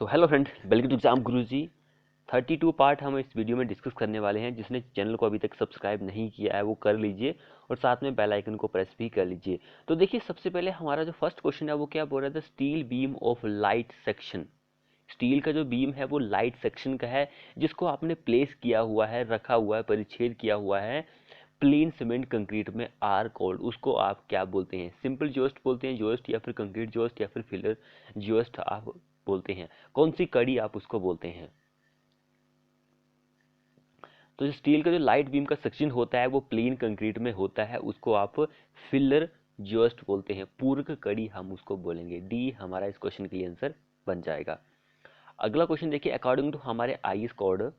So hello friend, welcome to exam Guruji. 32 part हम इस video में डिस्कस करने वाले हैं। जिसने चैनल को अभी तक सब्सक्राइब नहीं किया है वो कर लीजिए और साथ में बेल आइकन को प्रेस भी कर लीजिए। तो देखिए, सबसे पहले हमारा जो फर्स्ट क्वेश्चन है वो क्या बोल रहा था, steel beam of light section. Steel का जो बीम है वो लाइट सेक्शन का है, जिसको आपने प्लेस किया हुआ है, रखा हुआ है, परिच्छेद किया हुआ है प्लेन सीमेंट कंक्रीट में, आर कोल्ड। उसको आप क्या बोलते हैं? सिंपल जोस्ट बोलते हैं जोस्ट, या फिर कंक्रीट जोस्ट, या फिर फिलर जोस्ट आप बोलते हैं। कौन सी कड़ी आप उसको बोलते हैं? तो जो स्टील का जो लाइट बीम का सेक्शन होता है वो प्लेन कंक्रीट में होता है, उसको आप फिलर जोस्ट बोलते हैं। पूरक कड़ी हम उसको बोलेंगे। डी हमारा इस क्वेश्चन के लिए आंसर बन जाएगा। अगला क्वेश्चन देखिए, अकॉर्डिंग टू हमारे आईएस कोड,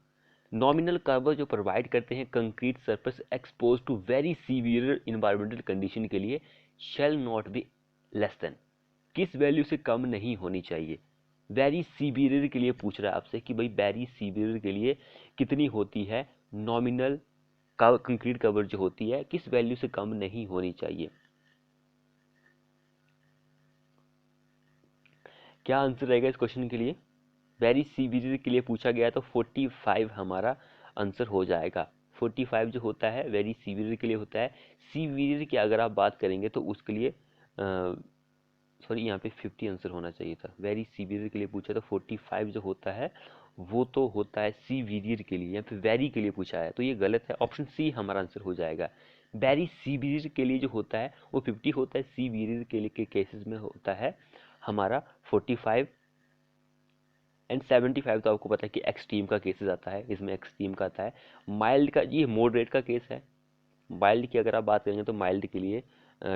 नॉमिनल कवर जो प्रोवाइड करते हैं concrete surface expose to very severe environmental condition के लिए shall not be less than, किस वैल्यू से कम नहीं होनी चाहिए? वेरी सीवियर के लिए पूछ रहा है आपसे कि भाई वेरी सीवियर के लिए कितनी होती है नॉमिनल कंक्रीट कवर जो होती है, किस वैल्यू से कम नहीं होनी चाहिए? क्या आंसर रहेगा इस क्वेश्चन के लिए? वेरी सीवियर के लिए पूछा गया तो 45 हमारा आंसर हो जाएगा। 45 जो होता है वेरी सीवियर के लिए होता है। सीवियर की अगर आप बात करेंगे तो उसके लिए सॉरी, यहाँ पे 50 आंसर होना चाहिए था। वेरी सीवियर के लिए पूछा तो 45 जो होता है वो तो होता है सीवियर के लिए, या फिर वेरी के लिए पूछा है तो ये गलत है। ऑप्शन सी हमारा आंसर हो जाएगा। वेरी सीवियर के लिए जो होता है वो 50 होता है, सीवियर के लिए के केसेस में होता है हमारा 45 एंड 75। तो आपको पता है कि एक्सट्रीम का केसेस आता है, इसमें एक्सट्रीम का आता है। माइल्ड का, ये मॉडरेट का केस है। माइल्ड की अगर आप बात करेंगे तो माइल्ड के लिए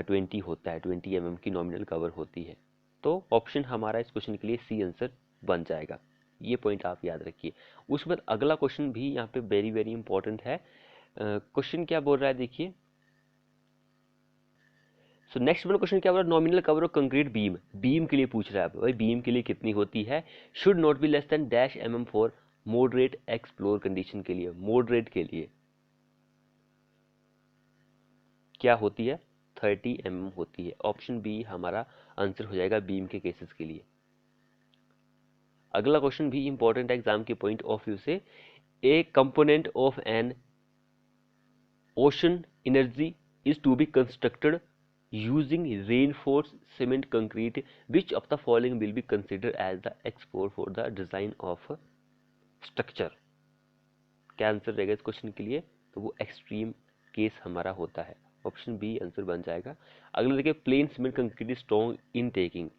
20 होता है, 20 mm की नॉमिनल कवर होती है। तो ऑप्शन हमारा इस क्वेश्चन के लिए सी आंसर बन जाएगा। ये पॉइंट आप याद रखिए। उसके बाद अगला क्वेश्चन भी यहाँ पे वेरी वेरी इंपॉर्टेंट है। क्वेश्चन क्या बोल रहा है देखिए। सो नेक्स्ट वाला क्वेश्चन क्या बोल रहा है, nominal cover of concrete beam. Beam के लिए पूछ रहा है भाई, बीम के लिए कितनी होती है? Should not be less then dash mm for moderate explore condition के लिए। मॉडरेट के लिए क्या होती है? 30 mm होती है। ऑप्शन बी हमारा आंसर हो जाएगा बीम के केसेस के लिए। अगला क्वेश्चन भी इंपॉर्टेंट है एग्जाम के पॉइंट ऑफ व्यू से। A component of an ocean energy is to be constructed using reinforced cement concrete, which of the following will be considered as the export for the design of structure? क्या answer रहेगा इस question के लिए? तो वो extreme case हमारा होता है। ऑप्शन बी आंसर बन जाएगा। अगला देखिए, plane cement concrete strong in taking.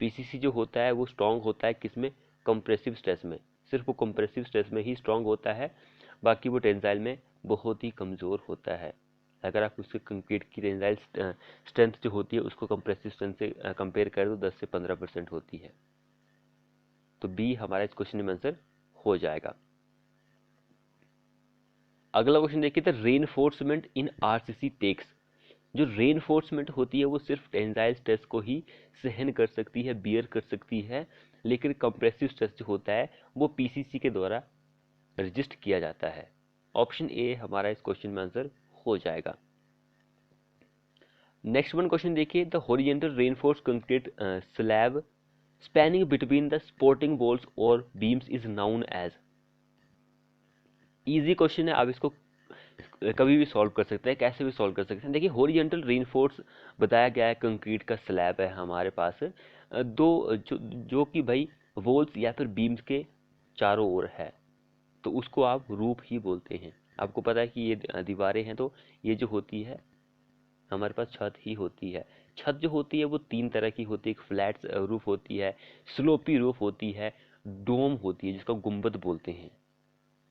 PCC जो होता है वो स्ट्रॉन्ग होता है किसमें? कंप्रेसिव स्ट्रेस में। सिर्फ वो कंप्रेसिव स्ट्रेस में ही स्ट्रॉन्ग होता है, बाकी वो टेंसाइल में बहुत ही कमज़ोर होता है। अगर आप उसके कंक्रीट की टेंसाइल स्ट्रेंथ जो होती है उसको कंप्रेसिव स्ट्रेंथ से कंपेयर करें तो 10 से 15% होती है। तो बी हमारा इस क्वेश्चन में आंसर हो जाएगा। अगला क्वेश्चन देखिए, the reinforcement in RCC takes. जो रेनफोर्समेंट होती है वो सिर्फ टेंसाइल स्ट्रेस को ही सहन कर सकती है, बियर कर सकती है, लेकिन कंप्रेसिव स्ट्रेस जो होता है वो पीसीसी के द्वारा रजिस्ट किया जाता है। ऑप्शन ए हमारा इस क्वेश्चन में आंसर हो जाएगा। नेक्स्ट वन क्वेश्चन देखिए, the horizontal reinforce concrete slab spanning between the supporting walls और beams is known as. Easy question है, आप इसको कभी भी सॉल्व कर सकते हैं, कैसे भी सॉल्व कर सकते हैं। देखिए, हॉरिजॉन्टल रेनफोर्स बताया गया है, कंक्रीट का स्लैब है हमारे पास दो जो कि भाई वॉल्स या फिर बीम्स के चारों ओर है, तो उसको आप रूफ ही बोलते हैं। आपको पता है कि ये दीवारें हैं तो ये जो होती है हमारे पास छत ही होती है। छत जो होती है वो तीन तरह की होती है, एक फ्लैट रूफ होती है, स्लोपी रूफ होती है, डोम होती है जिसको गुंबद बोलते हैं।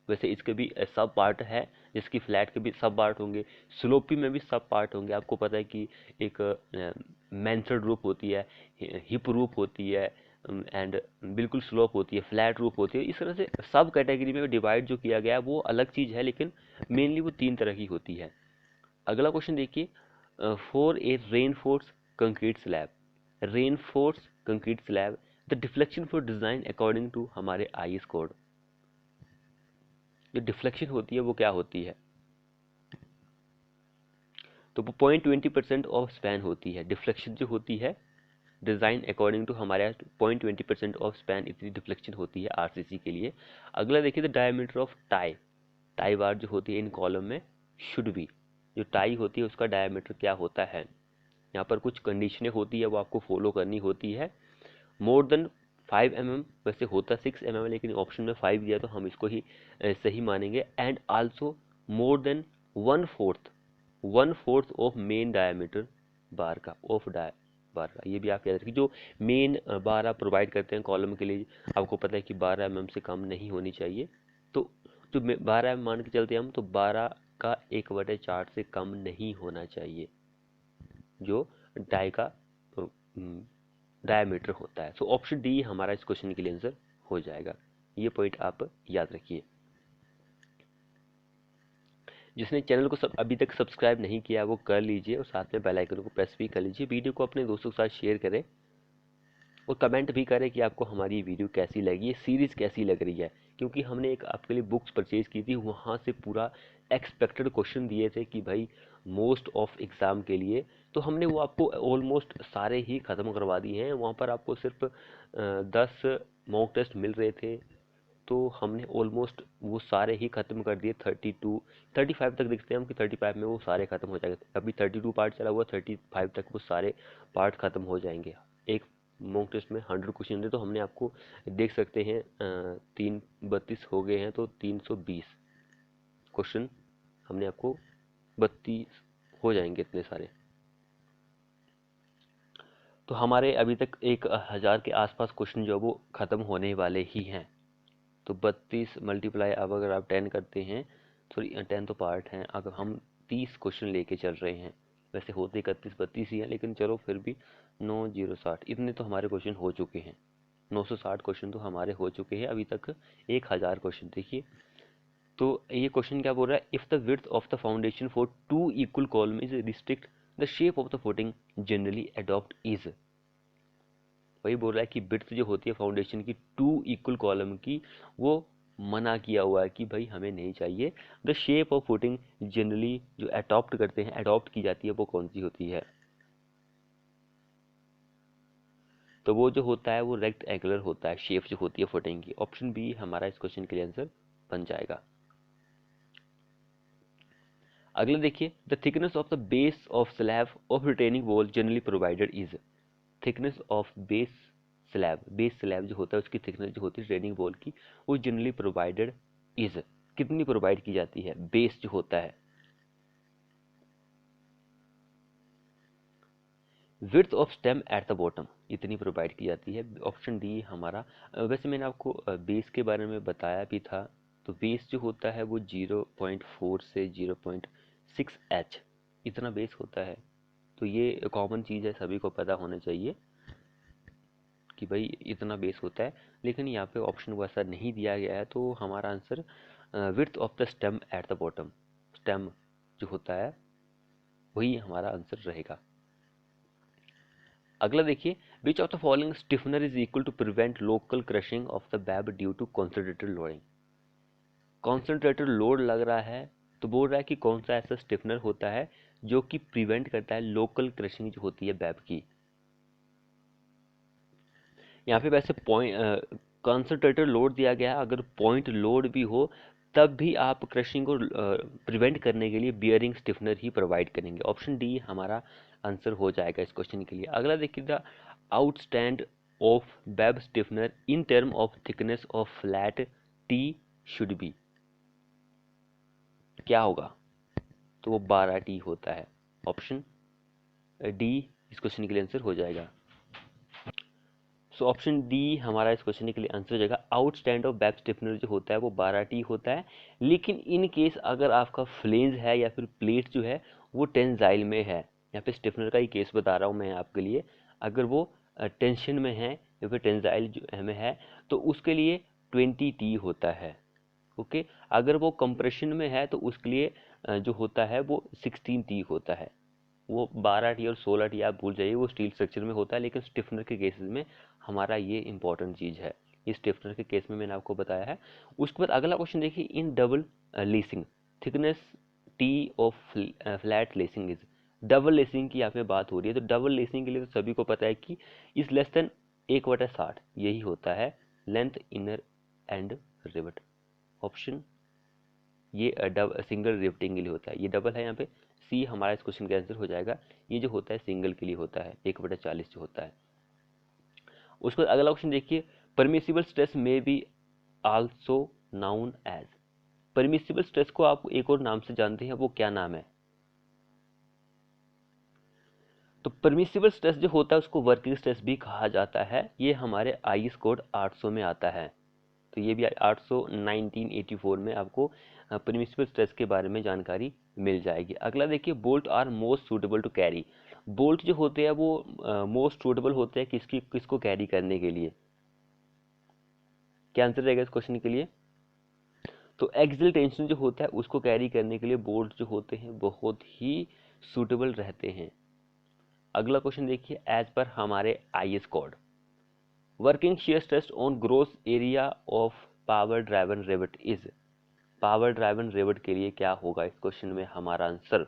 वैसे इसके भी सब पार्ट है, जिसकी फ्लैट के भी सब पार्ट होंगे, स्लोपी में भी सब पार्ट होंगे। आपको पता है कि एक मैंसर्ड रूफ होती है, हिप रूफ होती है, एंड बिल्कुल स्लोप होती है, फ्लैट रूफ होती है। इस तरह से सब कैटेगरी में डिवाइड जो किया गया है वो अलग चीज़ है, लेकिन मेनली वो तीन तरह की होती है। अगला क्वेश्चन देखिए, for a reinforce concrete slab, reinforce concrete slab the deflection for design according to हमारे आईएस कोड। जो डिफ्लेक्शन होती है वो क्या होती है? तो वो 0.20% ऑफ स्पैन होती है। डिफ्लेक्शन जो होती है डिज़ाइन अकॉर्डिंग टू हमारे यहाँ 0.20% ऑफ स्पैन इतनी डिफ्लेक्शन होती है आरसीसी के लिए। अगला देखिए the diameter of tie, tie bar जो होती है इन कॉलम में शुड बी, जो टाई होती है उसका डायमीटर क्या होता है। यहाँ पर कुछ कंडीशनें होती है वो आपको फॉलो करनी होती है। मोर देन 5 mm, वैसे होता 6 mm लेकिन ऑप्शन में 5 दिया तो हम इसको ही सही मानेंगे। And also more than 1/4 of main diameter bar का, ऑफ बार का, ये भी आप याद रखिए। जो मेन बार आप प्रोवाइड करते हैं कॉलम के लिए, आपको पता है कि 12 mm से कम नहीं होनी चाहिए। तो जो 12 mm मान के चलते हैं हम, तो 12 का 1/4 से कम नहीं होना चाहिए जो डाई का डायमीटर होता है। सो ऑप्शन डी हमारा इस क्वेश्चन के लिए आंसर हो जाएगा। ये पॉइंट आप याद रखिए। जिसने चैनल को अभी तक सब्सक्राइब नहीं किया वो कर लीजिए और साथ में बेल आइकन को प्रेस भी कर लीजिए। वीडियो को अपने दोस्तों के साथ शेयर करें और कमेंट भी करें कि आपको हमारी वीडियो कैसी लगी, ये सीरीज़ कैसी लग रही है। क्योंकि हमने एक आपके लिए बुक्स परचेज़ की थी, वहाँ से पूरा एक्सपेक्टेड क्वेश्चन दिए थे कि भाई मोस्ट ऑफ एग्ज़ाम के लिए, तो हमने वो आपको ऑलमोस्ट सारे ही ख़त्म करवा दिए हैं। वहाँ पर आपको सिर्फ 10 मॉक टेस्ट मिल रहे थे, तो हमने ऑलमोस्ट वो सारे ही ख़त्म कर दिए। 35 तक देखते हैं हम कि 35 में वो सारे ख़त्म हो जाएंगे। अभी 32 पार्ट चला हुआ, 35 तक वो सारे पार्ट ख़त्म हो जाएंगे। एक मॉक टेस्ट में 100 क्वेश्चन थे, तो हमने आपको देख सकते हैं 32 हो गए हैं, तो 320 क्वेश्चन हमने आपको 32 हो जाएंगे इतने सारे। तो हमारे अभी तक 1000 के आसपास क्वेश्चन जो वो ख़त्म होने वाले ही हैं। तो 32 मल्टीप्लाई, अब अगर आप 10 करते हैं, सॉरी 10 तो पार्ट हैं, अगर हम 30 क्वेश्चन लेके चल रहे हैं, वैसे होते 31-32 ही हैं, लेकिन चलो फिर भी 9 0 60 इतने तो हमारे क्वेश्चन हो चुके हैं। 960 क्वेश्चन तो हमारे हो चुके हैं अभी तक 1000 क्वेश्चन। देखिए तो ये क्वेश्चन क्या बोल रहा है, if the width of the foundation for 2 equal column is restrict the shape of the footing generally adopt is. वही बोल रहा है कि विड्थ जो होती है फाउंडेशन की 2 इक्वल कॉलम की, वो मना किया हुआ है कि भाई हमें नहीं चाहिए। The shape of footing generally जो अडॉप्ट करते हैं, अडॉप्ट की जाती है, वो कौन सी होती है। तो वो जो होता है वो रेक्ट एंगुलर होता है, शेप जो होती है फुटिंग की। ऑप्शन बी हमारा इस क्वेश्चन के लिए आंसर बन जाएगा। अगला देखिए the thickness of the base of slab of retaining wall generally provided is. Thickness of base slab जो होता है उसकी थिकनेस जो होती है रिटेनिंग वॉल की, वो जनरली प्रोवाइडेड इज, कितनी प्रोवाइड की जाती है। बेस जो होता है, width of stem at the bottom इतनी प्रोवाइड की जाती है। ऑप्शन डी हमारा। वैसे मैंने आपको बेस के बारे में बताया भी था। तो बेस जो होता है वो 0.4 से 0.6 एच इतना बेस होता है। तो ये कॉमन चीज़ है, सभी को पता होना चाहिए कि भाई इतना बेस होता है। लेकिन यहाँ पे ऑप्शन वैसा नहीं दिया गया है, तो हमारा answer width of the stem at the bottom, stem जो होता है वही हमारा आंसर रहेगा। अगला देखिए which of the following stiffener is equal to prevent local crushing of the web due to concentrated loading. Concentrated load लग रहा है, तो बोल रहा है कि कौन सा ऐसा स्टिफनर होता है जो कि प्रिवेंट करता है लोकल क्रशिंग जो होती है वेब की। यहाँ पे वैसे पॉइंट कॉन्सेंट्रेटेड लोड दिया गया है, अगर पॉइंट लोड भी हो तब भी आप क्रशिंग को प्रिवेंट करने के लिए बियरिंग स्टिफनर ही प्रोवाइड करेंगे। ऑप्शन डी हमारा आंसर हो जाएगा इस क्वेश्चन के लिए। अगला देखिए the outstand of web stiffener in term of thickness of flat T should be, क्या होगा। तो वो 12 टी होता है। ऑप्शन डी इस क्वेश्चन के लिए आंसर हो जाएगा। सो ऑप्शन डी हमारा इस क्वेश्चन के लिए आंसर हो जाएगा। आउटस्टैंड ऑफ वेब स्टिफनर जो होता है वो 12 टी होता है। लेकिन इन केस अगर आपका फ्लेंज है या फिर प्लेट जो है वो टेंजाइल में है, यहाँ पे स्टिफनर का ही केस बता रहा हूँ मैं आपके लिए, अगर वो टेंशन में है या फिर टेंजाइल में है तो उसके लिए 20 टी होता है। ओके, अगर वो कंप्रेशन में है तो उसके लिए जो होता है वो 16 टी होता है। वो 12 टी और 16 टी आप भूल जाइए, वो स्टील स्ट्रक्चर में होता है। लेकिन स्टिफनर के केसेस में हमारा ये इंपॉर्टेंट चीज़ है, इस स्टिफनर के केस में मैंने आपको बताया है। उसके बाद अगला क्वेश्चन देखिए in double lacing thickness T of flat lacing is. Double lacing की यहाँ पे बात हो रही है, तो डबल लेसिंग के लिए तो सभी को पता है कि इज लेस देन 1/60 यही होता है length inner and rivet. Option ये सिंगल रिवेटिंग के लिए होता है, ये डबल है यहाँ पे, सी हमारा इस क्वेश्चन का आंसर हो जाएगा। ये जो होता है सिंगल के लिए होता है, 1/40 जो होता है। उसके बाद अगला क्वेश्चन देखिए, permissible stress may be also known as. Permissible stress को आप एक और नाम से जानते हैं, वो क्या नाम है? तो परमिसिबल स्ट्रेस जो होता है उसको वर्किंग स्ट्रेस भी कहा जाता है। ये हमारे आईएस कोड 800 में आता है, तो ये भी 800 1984 में आपको परमिसिबल स्ट्रेस के बारे में जानकारी मिल जाएगी। अगला देखिए, bolt are most suitable to carry. Bolt जो होते हैं वो मोस्ट सूटेबल होते हैं किसको कैरी करने के लिए? क्या आंसर रहेगा इस क्वेश्चन के लिए? तो एक्सियल टेंशन जो होता है उसको कैरी करने के लिए बोल्ट जो होते हैं बहुत ही सूटेबल रहते हैं। अगला क्वेश्चन देखिए, एज पर हमारे IS code, working shear stress on gross area of power driven rivet is. Power driven rivet के लिए क्या होगा इस क्वेश्चन में हमारा answer?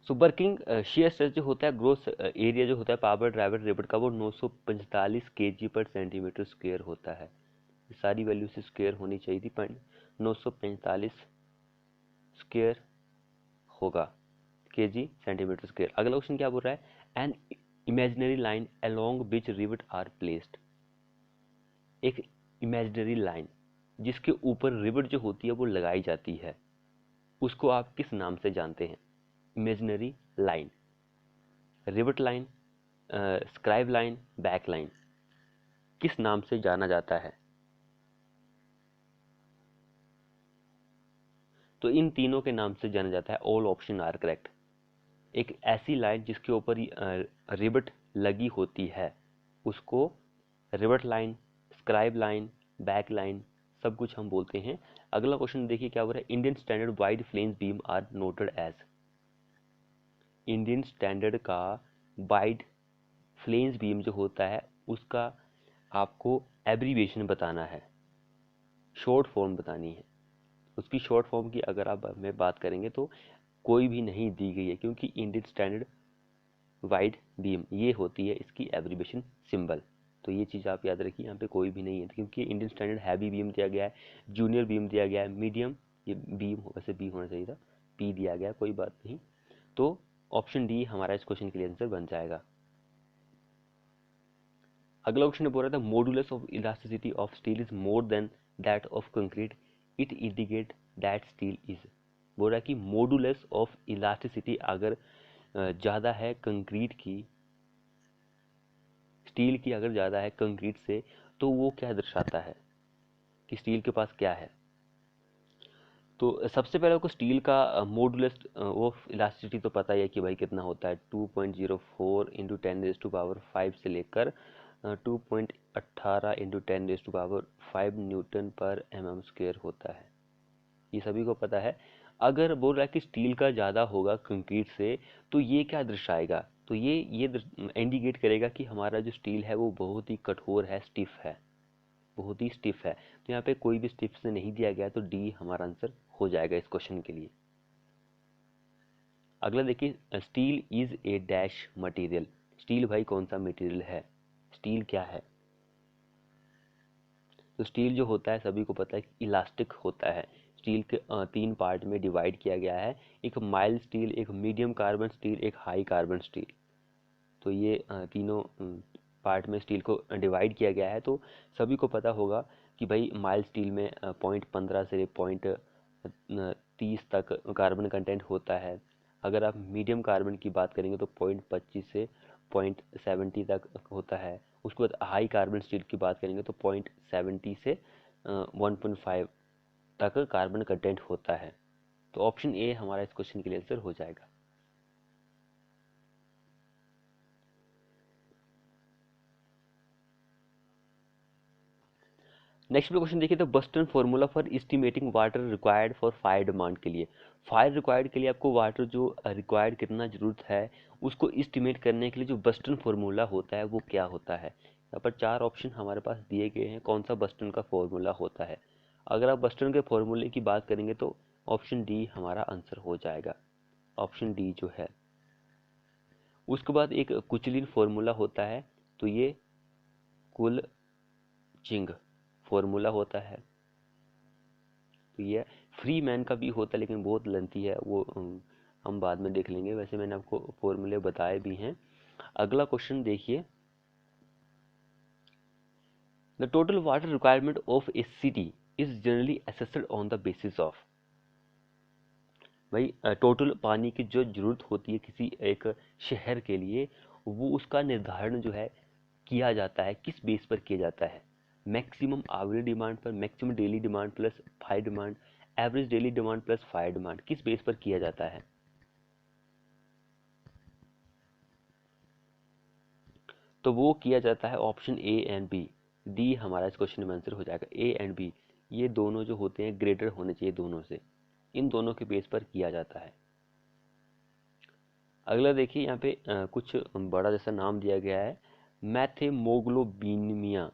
So working shear stress जो होता है, ग्रोस एरिया जो होता है पावर ड्राइवन रिवेट का, वो 945 kg/cm² होता है। सारी वैल्यू से स्क्वायर होनी चाहिए थी, 945 स्क्वायर होगा kg/cm²। अगला क्वेश्चन क्या बोल रहा है, an imaginary line along which rivet are placed. एक इमेजिनरी लाइन जिसके ऊपर रिवेट जो होती है वो लगाई जाती है, उसको आप किस नाम से जानते हैं? Imaginary line, rivet line, scribe line, back line, किस नाम से जाना जाता है? तो इन तीनों के नाम से जाना जाता है, ऑल ऑप्शन आर करेक्ट। एक ऐसी लाइन जिसके ऊपर रिवेट लगी होती है उसको rivet line, scribe line, back line सब कुछ हम बोलते हैं। अगला क्वेश्चन देखिए क्या बोल रहा है, Indian standard wide flange beam are noted as. Indian standard का वाइड फ्लेंज बीम जो होता है उसका आपको एब्रीविएशन बताना है, शॉर्ट फॉर्म बतानी है। उसकी शॉर्ट फॉर्म की अगर आप हमें बात करेंगे तो कोई भी नहीं दी गई है, क्योंकि इंडियन स्टैंडर्ड वाइड बीम ये होती है इसकी एब्रीविएशन सिंबल। तो ये चीज़ आप याद रखिए, यहाँ पे कोई भी नहीं है, क्योंकि इंडियन स्टैंडर्ड हैवी बीम दिया गया है, जूनियर बीम दिया गया है, मीडियम ये बीम वैसे बी होना चाहिए था, पी दिया गया, कोई बात नहीं। तो ऑप्शन डी हमारा इस क्वेश्चन के लिए आंसर बन जाएगा। अगला क्वेश्चन बोल रहा था, modulus of elasticity of steel is more than that of concrete, it indicate that steel is. बोल रहा है कि मॉडुलस ऑफ इलास्टिसिटी अगर ज़्यादा है कंक्रीट की, स्टील की अगर ज़्यादा है कंक्रीट से, तो वो क्या दर्शाता है कि स्टील के पास क्या है? तो सबसे पहले आपको स्टील का मॉडुलस ऑफ इलास्टिसिटी तो पता ही है कि भाई कितना होता है, 2.04 इंटू 10⁵ से लेकर 2.18 इंटू 10⁵ न्यूटन पर mm² होता है, ये सभी को पता है। अगर बोल रहा है कि स्टील का ज़्यादा होगा कंक्रीट से, तो ये क्या दर्शाएगा? तो ये इंडिकेट करेगा कि हमारा जो स्टील है वो बहुत ही कठोर है, स्टिफ है, बहुत ही स्टिफ है। तो यहाँ पे कोई भी स्टिफ से नहीं दिया गया, तो डी हमारा आंसर हो जाएगा इस क्वेश्चन के लिए। अगला देखिए, steel is a dash material. Steel भाई कौन सा मटेरियल है? स्टील क्या है? तो स्टील जो होता है सभी को पता है इलास्टिक होता है। स्टील के 3 पार्ट में डिवाइड किया गया है, एक माइल्ड स्टील, एक मीडियम कार्बन स्टील, एक हाई कार्बन स्टील। तो ये तीनों पार्ट में स्टील को डिवाइड किया गया है। तो सभी को पता होगा कि भाई माइल्ड स्टील में 0.15 से 0.30 तक कार्बन कंटेंट होता है। अगर आप मीडियम कार्बन की बात करेंगे तो 0.25 से 0.70 तक होता है। उसके बाद हाई कार्बन स्टील की बात करेंगे तो 0.70 से 1.5 तक कार्बन कंटेंट होता है। तो ऑप्शन ए हमारा इस क्वेश्चन के लिए आंसर हो जाएगा। नेक्स्ट में क्वेश्चन देखिए, तो Boston formula for estimating water required for fire demand के लिए, फायर रिक्वायर्ड के लिए आपको वाटर जो रिक्वायर्ड कितना जरूरत है उसको एस्टिमेट करने के लिए जो बस्टन फॉर्मूला होता है वो क्या होता है? यहाँ पर 4 ऑप्शन हमारे पास दिए गए हैं, कौन सा बस्टन का फॉर्मूला होता है। अगर आप बस्टन के फॉर्मूले की बात करेंगे तो ऑप्शन डी हमारा आंसर हो जाएगा, ऑप्शन डी जो है। उसके बाद एक कुचलिन फॉर्मूला होता है, तो ये कुलचिंग फॉर्मूला होता है। तो ये फ्री मैन का भी होता है लेकिन बहुत लेंथी है, वो हम बाद में देख लेंगे। वैसे मैंने आपको फॉर्मूले बताए भी हैं। अगला क्वेश्चन देखिए, the total water requirement of A city is generally assessed on the basis of. भाई टोटल पानी की जो जरूरत होती है किसी एक शहर के लिए, वो उसका निर्धारण जो है किया जाता है, किस बेस पर किया जाता है? मैक्सिमम आवरेज डिमांड पर, maximum daily demand plus fire demand, average daily demand plus fire demand, किस बेस पर किया जाता है? तो वो किया जाता है option A and B. D हमारा इस क्वेश्चन में आंसर हो जाएगा, ए एंड बी। ये दोनों जो होते हैं ग्रेटर होने चाहिए दोनों से, इन दोनों के बेस पर किया जाता है। अगला देखिए, यहाँ पे कुछ बड़ा जैसा नाम दिया गया है, मैथेमोग्लोबिनिमिया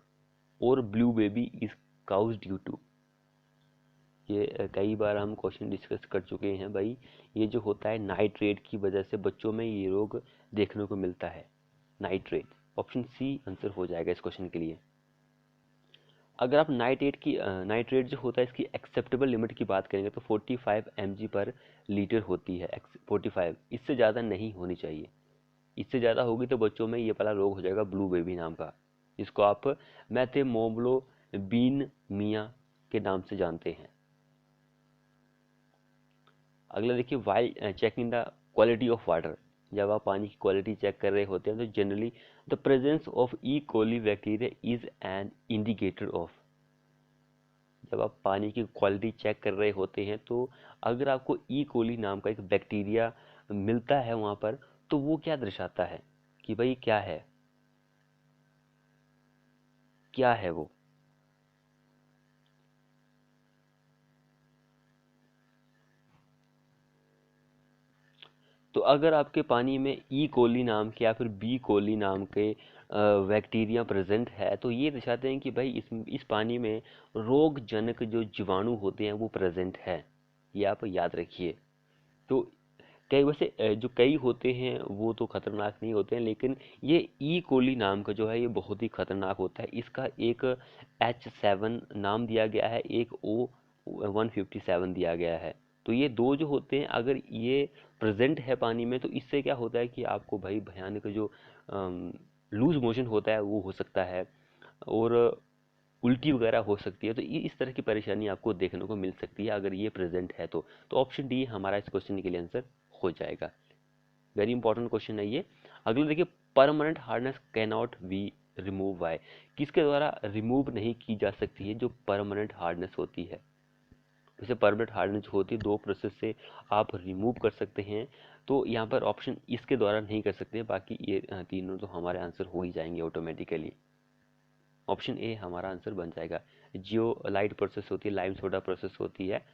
और blue baby is cause due to. ये कई बार हम क्वेश्चन डिस्कस कर चुके हैं भाई। ये जो होता है नाइट्रेट की वजह से बच्चों में ये रोग देखने को मिलता है, नाइट्रेट। ऑप्शन सी आंसर हो जाएगा इस क्वेश्चन के लिए। अगर आप नाइट्रेट जो होता है इसकी एक्सेप्टेबल लिमिट की बात करेंगे तो 45 mg पर लीटर होती है, 45, इससे ज़्यादा नहीं होनी चाहिए। इससे ज़्यादा होगी तो बच्चों में ये वाला रोग हो जाएगा ब्लू बेबी नाम का, जिसको आप मैथेमोग्लोबिनिमिया के नाम से जानते हैं। अगला देखिए, while checking the quality of water. जब आप पानी की क्वालिटी चेक कर रहे होते हैं तो generally the presence of E coli bacteria is an indicator of. जब आप पानी की क्वालिटी चेक कर रहे होते हैं तो अगर आपको ई कोली नाम का एक बैक्टीरिया मिलता है वहाँ पर, तो वो क्या दर्शाता है कि भाई क्या है, क्या है वो? तो अगर आपके पानी में ई कोली नाम के या फिर बी कोली नाम के बैक्टीरिया प्रेजेंट है, तो ये दर्शाते हैं कि भाई इस पानी में रोगजनक जो जीवाणु होते हैं वो प्रेजेंट है। ये आप याद रखिए। तो कई वैसे जो कई होते हैं वो तो खतरनाक नहीं होते हैं, लेकिन ये ई कोली नाम का जो है ये बहुत ही खतरनाक होता है। इसका एक H7 नाम दिया गया है, एक O157 दिया गया है। तो ये दो जो होते हैं अगर ये प्रेजेंट है पानी में, तो इससे क्या होता है कि आपको भाई भयानक जो लूज मोशन होता है वो हो सकता है, और उल्टी वगैरह हो सकती है। तो ये इस तरह की परेशानी आपको देखने को मिल सकती है अगर ये प्रेजेंट है तो ऑप्शन डी हमारा इस क्वेश्चन के लिए आंसर हो जाएगा। वेरी इंपॉर्टेंट क्वेश्चन है ये। अगला देखिए, permanent hardness can not be remove by. किसके द्वारा रिमूव नहीं की जा सकती है जो परमानेंट हार्डनेस होती है? जैसे परमानेंट हार्डनेस होती है, दो प्रोसेस से आप रिमूव कर सकते हैं। तो यहाँ पर ऑप्शन इसके द्वारा नहीं कर सकते, बाकी ये तीनों तो हमारे आंसर हो ही जाएंगे ऑटोमेटिकली। ऑप्शन ए हमारा आंसर बन जाएगा। जियोलाइट प्रोसेस होती है, लाइम सोडा प्रोसेस होती है,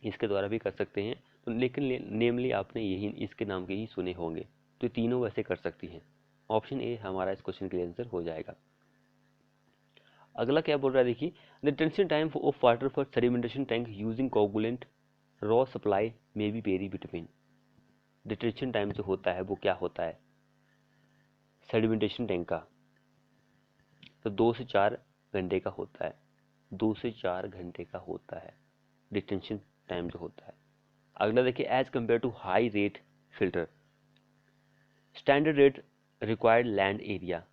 इसके द्वारा भी कर सकते हैं। तो लेकिन नेमली आपने यही इसके नाम के ही सुने होंगे। तो तीनों वैसे कर सकती हैं। ऑप्शन ए हमारा इस क्वेश्चन के लिए आंसर हो जाएगा। अगला क्या बोल रहा है देखिए, the detention time of water for sedimentation tank using coagulant raw supply may be vary between. Detention time जो होता है वो क्या होता है सेडिमेंटेशन टैंक का? तो 2 से 4 घंटे का होता है, 2 से 4 घंटे का होता है डिटेंशन टाइम जो होता है। अगला देखिए, as compare to high rate filter standard rate required land area.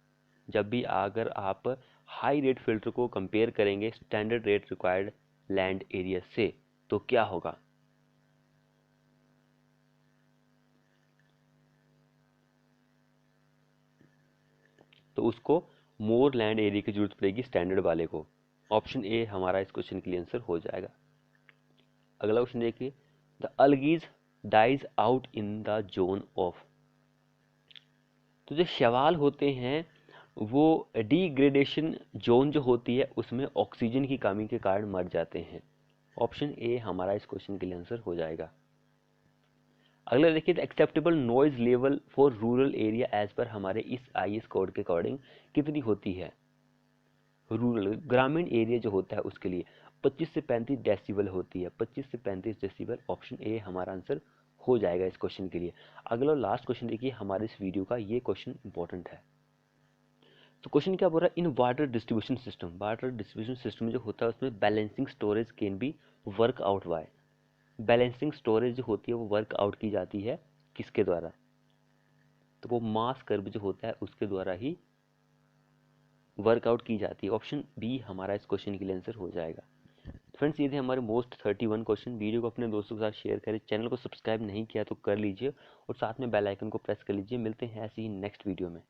जब भी अगर आप हाई रेट फिल्टर को कंपेयर करेंगे standard rate required land area से, तो क्या होगा? तो उसको मोर लैंड एरिया की जरूरत पड़ेगी स्टैंडर्ड वाले को। ऑप्शन ए हमारा इस क्वेश्चन के लिए आंसर हो जाएगा। अगला क्वेश्चन देखिए, the algae dies out in the zone of. तो जो शैवाल होते हैं वो डिग्रेडेशन जोन जो होती है उसमें ऑक्सीजन की कमी के कारण मर जाते हैं। ऑप्शन ए हमारा इस क्वेश्चन के लिए आंसर हो जाएगा। अगला देखिए, the acceptable noise level for rural area as per हमारे इस IS कोड के अकॉर्डिंग कितनी होती है? रूरल ग्रामीण एरिया जो होता है उसके लिए 25 से 35 डेसिबल होती है। 25 से 35 डेसिबल, ऑप्शन ए हमारा आंसर हो जाएगा इस क्वेश्चन के लिए। अगला लास्ट क्वेश्चन देखिए हमारे इस वीडियो का, ये क्वेश्चन इंपॉर्टेंट है। तो क्वेश्चन क्या बोल रहा है, in water distribution system, water distribution system जो होता है उसमें balancing storage can be work out by, balancing storage जो होती है वो वर्क आउट की जाती है किसके द्वारा, तो वो मास कर्व जो होता है उसके द्वारा ही वर्कआउट की जाती है। ऑप्शन बी हमारा इस क्वेश्चन के लिए आंसर हो जाएगा। फ्रेंड्स ये थे हमारे मोस्ट 31 क्वेश्चन। वीडियो को अपने दोस्तों के साथ शेयर करें, चैनल को सब्सक्राइब नहीं किया तो कर लीजिए और साथ में बेल आइकन को प्रेस कर लीजिए। मिलते हैं ऐसे ही नेक्स्ट वीडियो में।